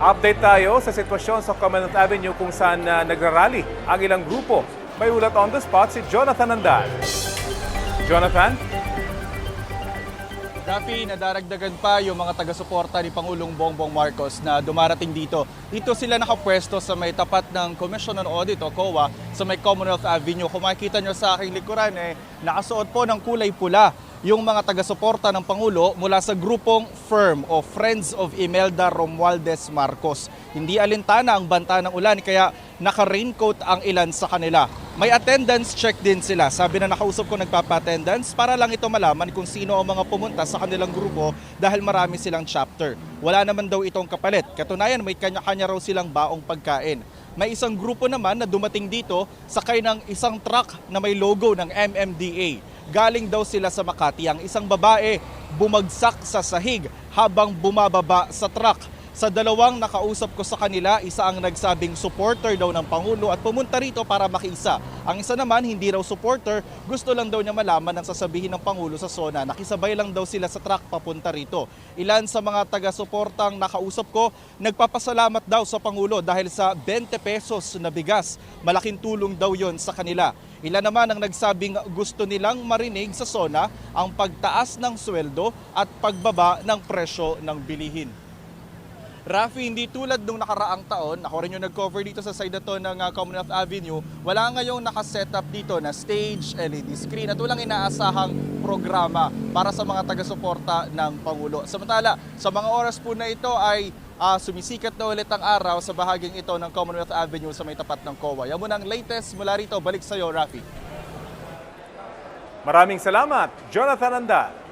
Update tayo sa sitwasyon sa Commonwealth Avenue kung saan nagrarally ang ilang grupo. May ulat on the spot si Jonathan Andal. Jonathan? Rafi, nadaragdagan pa yung mga taga-suporta ni Pangulong Bongbong Marcos na dumarating dito. Dito sila nakapwesto sa may tapat ng Commission on Audit o COA sa may Commonwealth Avenue. Kung makikita nyo sa aking likuran, nakasuot po ng kulay pula yung mga taga-suporta ng Pangulo mula sa grupong FIRM o Friends of Imelda Romualdez Marcos. Hindi alintana ang banta ng ulan kaya naka-raincoat ang ilan sa kanila. May attendance check din sila. Sabi na nakausap ko nagpapa-attendance para lang ito malaman kung sino ang mga pumunta sa kanilang grupo dahil marami silang chapter. Wala naman daw itong kapalit. Katunayan may kanya-kanya raw silang baong pagkain. May isang grupo naman na dumating dito sakay ng isang truck na may logo ng MMDA. Galing daw sila sa Makati. Ang isang babae bumagsak sa sahig habang bumababa sa truck. Sa dalawang nakausap ko sa kanila, isa ang nagsabing supporter daw ng Pangulo at pumunta rito para makiisa. Ang isa naman, hindi raw supporter, gusto lang daw niya malaman ang sasabihin ng Pangulo sa SONA. Nakisabay lang daw sila sa truck papunta rito. Ilan sa mga taga-suportang nakausap ko, nagpapasalamat daw sa Pangulo dahil sa 20 pesos na bigas. Malaking tulong daw yon sa kanila. Ilan naman ang nagsabing gusto nilang marinig sa SONA ang pagtaas ng sweldo at pagbaba ng presyo ng bilihin. Rafi, hindi tulad nung nakaraang taon, ako rin yung nag-cover dito sa side na to ng Commonwealth Avenue, wala ngayong nakasetup dito na stage, LED screen at walang inaasahang programa para sa mga taga-suporta ng Pangulo. Samantala, sa mga oras po na ito ay sumisikat na ulit ang araw sa bahaging ito ng Commonwealth Avenue sa may tapat ng COA. Yan muna ang latest mula rito. Balik sa iyo, Rafi. Maraming salamat, Jonathan Andal.